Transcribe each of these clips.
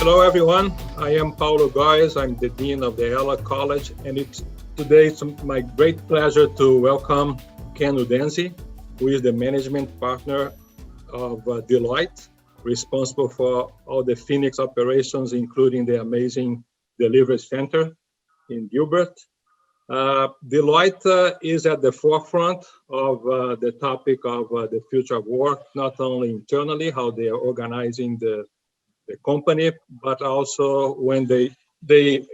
Hello, everyone. I am Paulo Góes. I'm the Dean of the Ela College, and today it's my great pleasure to welcome Ken Udenzi, who is the management partner of Deloitte, responsible for all the Phoenix operations, including the amazing delivery center in Gilbert. Deloitte is at the forefront of the topic of the future of work, not only internally, how they are organizing the company, but also when they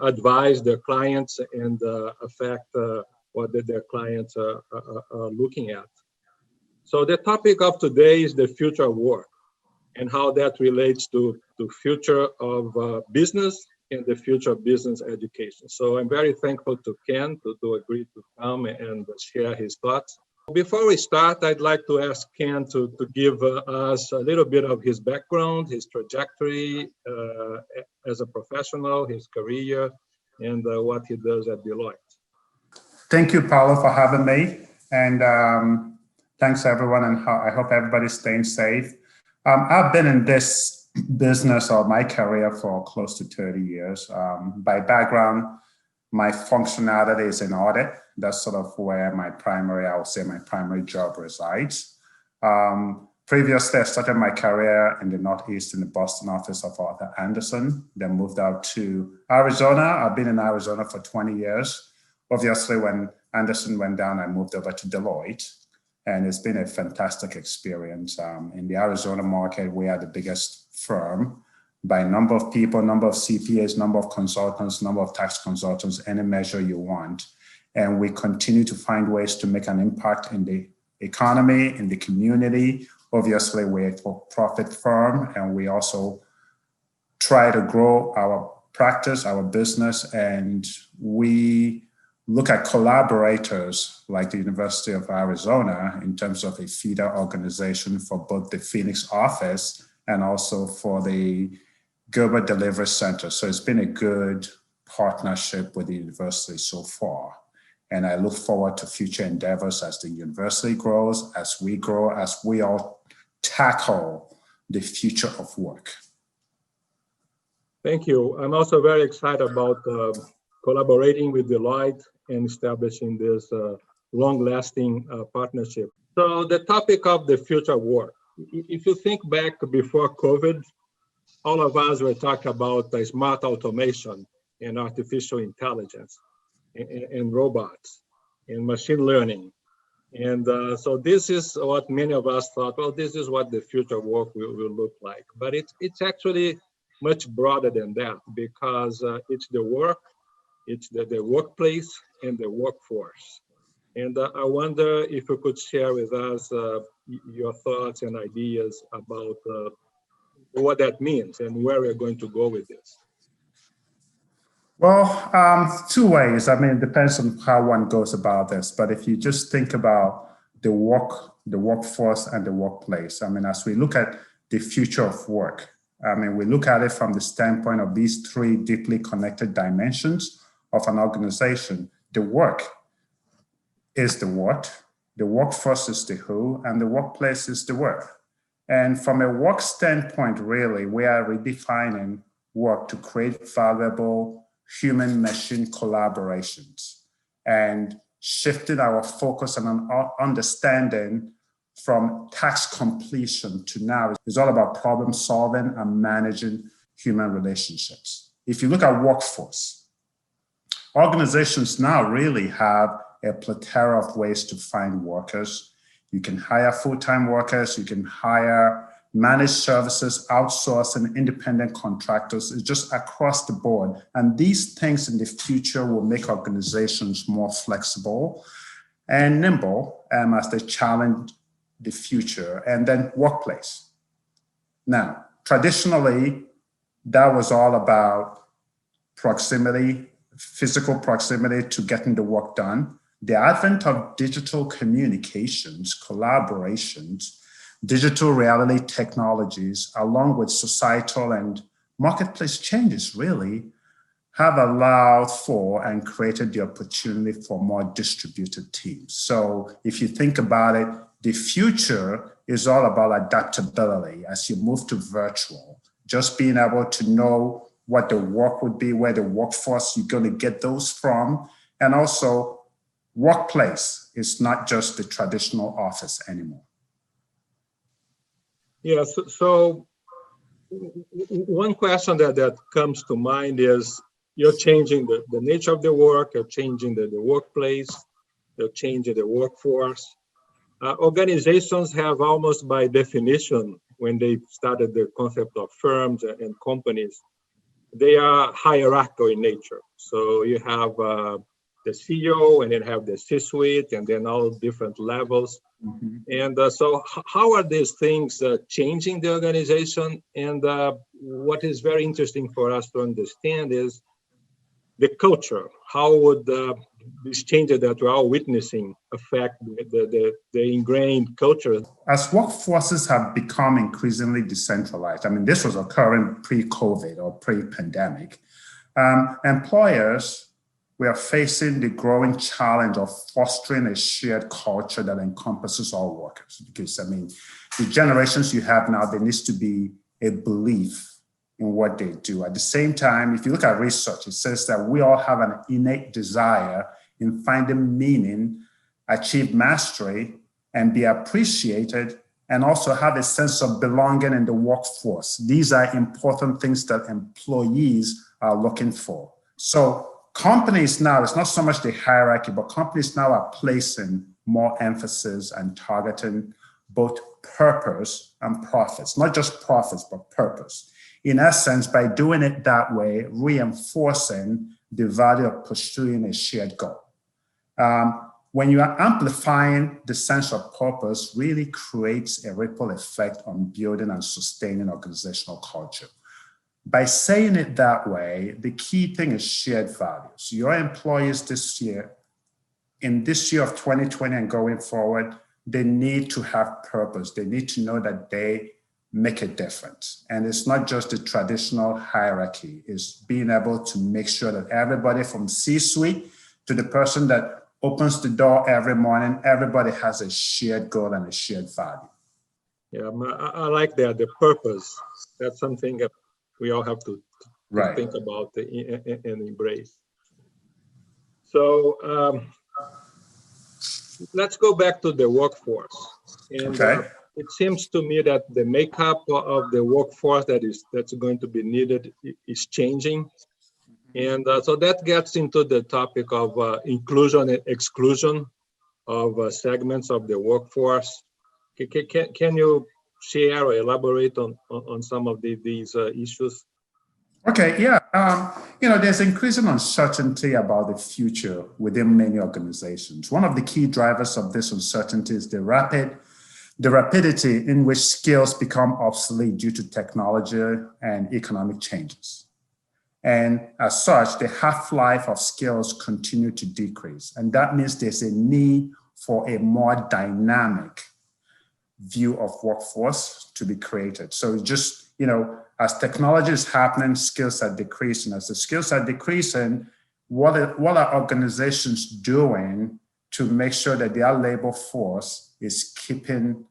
advise their clients and affect what their clients are looking at. So the topic of today is the future of work and how that relates to future of business and the future of business education. So I'm very thankful to Ken to agree to come and share his thoughts. Before we start, I'd like to ask Ken to give us a little bit of his background, his trajectory as a professional, his career, and what he does at Deloitte. Thank you, Paulo, for having me. And thanks, everyone, and I hope everybody's staying safe. I've been in this business or my career for close to 30 years. By background, my functionality is in audit. That's sort of where my primary job resides. Previously, I started my career in the Northeast in the Boston office of Arthur Andersen, then moved out to Arizona. I've been in Arizona for 20 years. Obviously, when Andersen went down, I moved over to Deloitte, and it's been a fantastic experience. In the Arizona market, we are the biggest firm by number of people, number of CPAs, number of consultants, number of tax consultants, any measure you want. And we continue to find ways to make an impact in the economy, in the community. Obviously, we're a for-profit firm, and we also try to grow our practice, our business, and we look at collaborators like the University of Arizona in terms of a feeder organization for both the Phoenix office and also for the Gilbert Delivery Center. So it's been a good partnership with the university so far. And I look forward to future endeavors as the university grows, as we grow, as we all tackle the future of work. Thank you. I'm also very excited about collaborating with Deloitte and establishing this long-lasting partnership. So the topic of the future of work. If you think back before COVID, all of us were talking about smart automation and artificial intelligence and robots and machine learning. And so this is what many of us thought, well, this is what the future of work will look like. But it's actually much broader than that, because it's the work, it's the workplace and the workforce. And I wonder if you could share with us your thoughts and ideas about what that means and where we're going to go with this. Well, two ways. I mean, it depends on how one goes about this. But if you just think about the workforce and the workplace, I mean, as we look at the future of work, I mean, we look at it from the standpoint of these three deeply connected dimensions of an organization. The work is the what, the workforce is the who, and the workplace is the where. And from a work standpoint, really, we are redefining work to create valuable human-machine collaborations and shifting our focus and understanding from task completion to now is all about problem solving and managing human relationships. If you look at workforce, organizations now really have a plethora of ways to find workers. You can hire full-time workers, you can hire managed services, outsource, and independent contractors. It's just across the board. And these things in the future will make organizations more flexible and nimble as they challenge the future. And then workplace. Now, traditionally, that was all about proximity, physical proximity to getting the work done. The advent of digital communications, collaborations, digital reality technologies, along with societal and marketplace changes, really have allowed for and created the opportunity for more distributed teams. So if you think about it, the future is all about adaptability as you move to virtual just being able to know what the work would be, where the workforce you're going to get those from, and also workplace is not just the traditional office anymore. Yeah, so one question that comes to mind is you're changing the nature of the work, you're changing the workplace, you're changing the workforce. Organizations have almost by definition, when they started the concept of firms and companies, they are hierarchical in nature. So you have the CEO, and then have the C-suite, and then all different levels. Mm-hmm. And so how are these things changing the organization? And what is very interesting for us to understand is the culture. How would these changes that we're all witnessing affect the ingrained culture? As workforces have become increasingly decentralized, I mean, this was occurring pre-COVID or pre-pandemic, employers were facing the growing challenge of fostering a shared culture that encompasses all workers. Because, I mean, the generations you have now, there needs to be a belief in what they do. At the same time, if you look at research, it says that we all have an innate desire in finding meaning, achieve mastery, and be appreciated, and also have a sense of belonging in the workforce. These are important things that employees are looking for. So companies now, it's not so much the hierarchy, but companies now are placing more emphasis and targeting both purpose and profits, not just profits, but purpose. In essence, by doing it that way, reinforcing the value of pursuing a shared goal. When you are amplifying the sense of purpose, really creates a ripple effect on building and sustaining organizational culture. By saying it that way, the key thing is shared values. Your employees this year, in this year of 2020 and going forward, they need to have purpose. They need to know that they make a difference. And it's not just the traditional hierarchy, it's being able to make sure that everybody from C-suite to the person that opens the door every morning, everybody has a shared goal and a shared value. Yeah, I like that, the purpose. That's something that we all have to Right. think about and embrace. So let's go back to the workforce. And Okay. it seems to me that the makeup of the workforce that's going to be needed is changing. And so that gets into the topic of inclusion and exclusion of segments of the workforce. Can you share or elaborate on some of these issues? Okay, yeah. There's increasing uncertainty about the future within many organizations. One of the key drivers of this uncertainty is the rapidity in which skills become obsolete due to technology and economic changes. And as such, the half-life of skills continue to decrease. And that means there's a need for a more dynamic view of workforce to be created. So just, as technology is happening, skills are decreasing. As the skills are decreasing, what are organizations doing to make sure that their labor force is keeping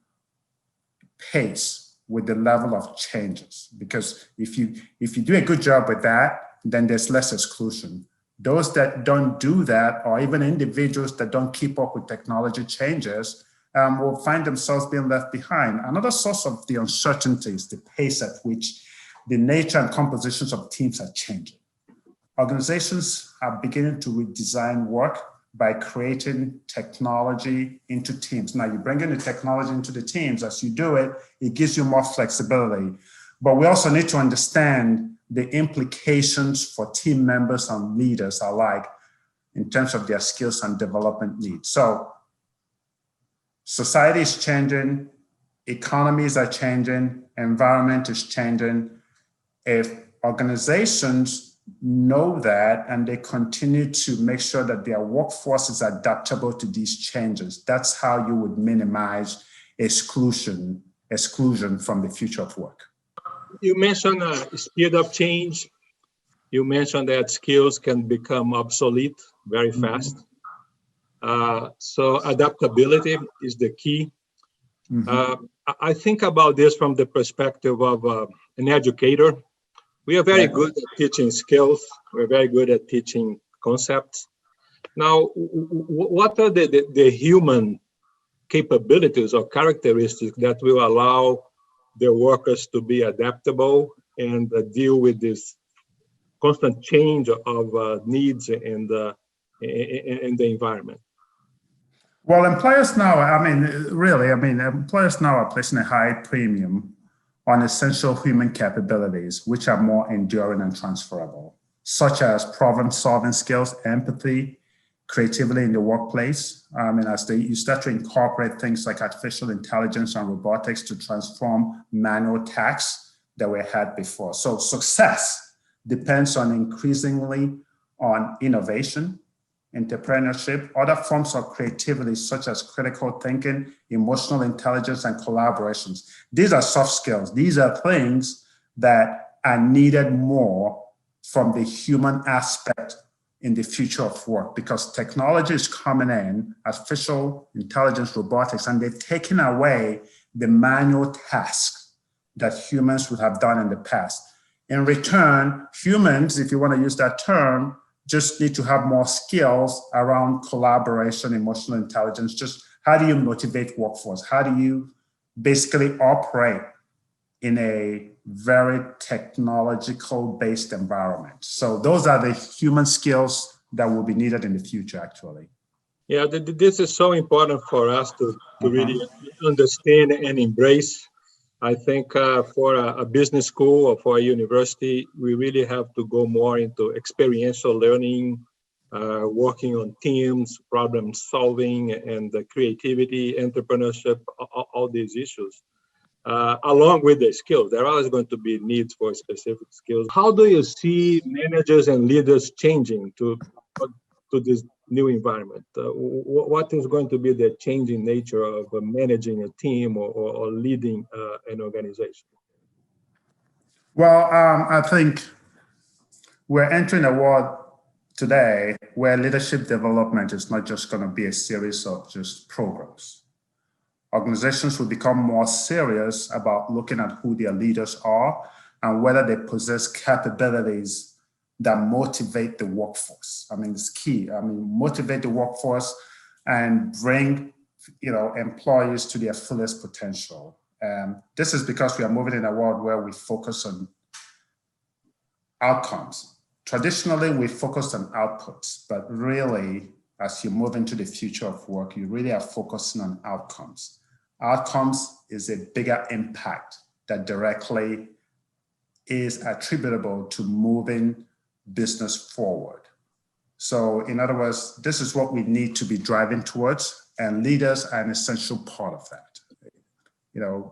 pace with the level of changes? Because if you do a good job with that, then there's less exclusion. Those that don't do that, or even individuals that don't keep up with technology changes, will find themselves being left behind. Another source of the uncertainty is the pace at which the nature and compositions of teams are changing. Organizations are beginning to redesign work by creating technology into teams. Now, you bring in the technology into the teams. As you do it, it gives you more flexibility. But we also need to understand the implications for team members and leaders alike in terms of their skills and development needs. So society is changing, economies are changing, environment is changing. If organizations know that and they continue to make sure that their workforce is adaptable to these changes, that's how you would minimize exclusion from the future of work. You mentioned speed of change. You mentioned that skills can become obsolete very fast. So adaptability is the key. I think about this from the perspective of an educator. We are very Yeah. good at teaching skills. We're very good at teaching concepts. Now, what are the human capabilities or characteristics that will allow the workers to be adaptable and deal with this constant change of needs in the environment? Well, employers now, employers now are placing a high premium on essential human capabilities, which are more enduring and transferable, such as problem-solving skills, empathy, creativity in the workplace. You start to incorporate things like artificial intelligence and robotics to transform manual tasks that we had before. So success depends on increasingly on innovation, entrepreneurship, other forms of creativity such as critical thinking, emotional intelligence, and collaborations. These are soft skills. These are things that are needed more from the human aspect in the future of work, because technology is coming in, artificial intelligence, robotics, and they've taken away the manual tasks that humans would have done in the past. In return, humans, if you want to use that term, just need to have more skills around collaboration, emotional intelligence. Just how do you motivate workforce? How do you basically operate in a very technological-based environment? So those are the human skills that will be needed in the future, actually. Yeah, this is so important for us to really understand and embrace. I think for a business school or for a university, we really have to go more into experiential learning, working on teams, problem solving, and the creativity, entrepreneurship, all these issues. Along with the skills, there are always going to be needs for specific skills. How do you see managers and leaders changing to this new environment? What is going to be the changing nature of managing a team or leading an organization? Well, I think we're entering a world today where leadership development is not just going to be a series of just programs. Organizations will become more serious about looking at who their leaders are and whether they possess capabilities that motivate the workforce. It's key. Motivate the workforce and bring, employees to their fullest potential. This is because we are moving in a world where we focus on outcomes. Traditionally, we focused on outputs, but really, as you move into the future of work, you really are focusing on outcomes. Outcomes is a bigger impact that directly is attributable to moving business forward. So in other words, this is what we need to be driving towards, and leaders are an essential part of that.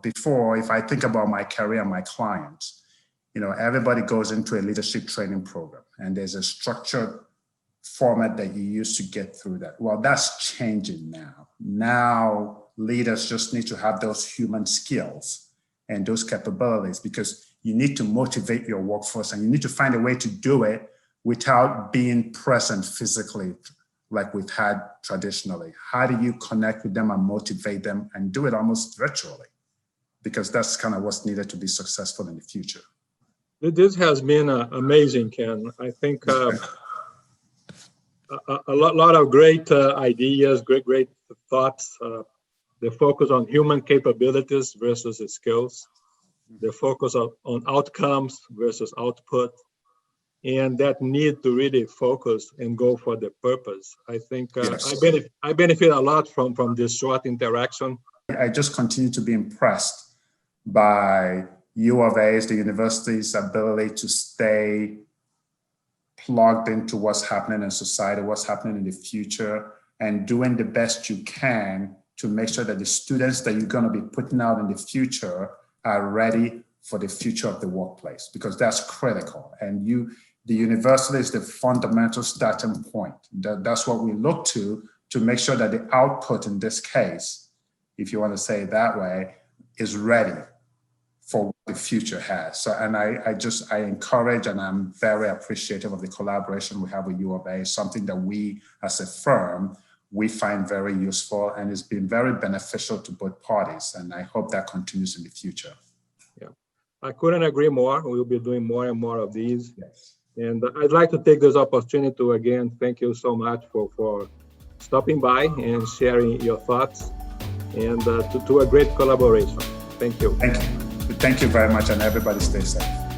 Before, if I think about my career and my clients, everybody goes into a leadership training program and there's a structured format that you use to get through that. Well, that's changing now. Now, leaders just need to have those human skills and those capabilities, because you need to motivate your workforce and you need to find a way to do it without being present physically like we've had traditionally. How do you connect with them and motivate them and do it almost virtually? Because that's kind of what's needed to be successful in the future. This has been amazing, Ken. I think a lot of great ideas, great thoughts. The focus on human capabilities versus the skills, the focus on outcomes versus output, and that need to really focus and go for the purpose. I think Yes. I benefit a lot from this short interaction. I just continue to be impressed by U of A's, the university's ability to stay plugged into what's happening in society, what's happening in the future, and doing the best you can to make sure that the students that you're going to be putting out in the future are ready for the future of the workplace, because that's critical. And the university is the fundamental starting point. That's what we look to make sure that the output in this case, if you want to say it that way, is ready for what the future has. So, and I encourage, and I'm very appreciative of the collaboration we have with U of A, something that we as a firm, we find very useful, and it's been very beneficial to both parties. And I hope that continues in the future. Yeah. I couldn't agree more. We'll be doing more and more of these. Yes. And I'd like to take this opportunity to again thank you so much for stopping by and sharing your thoughts, and to a great collaboration. Thank you. Thank you. Thank you very much, and everybody stay safe.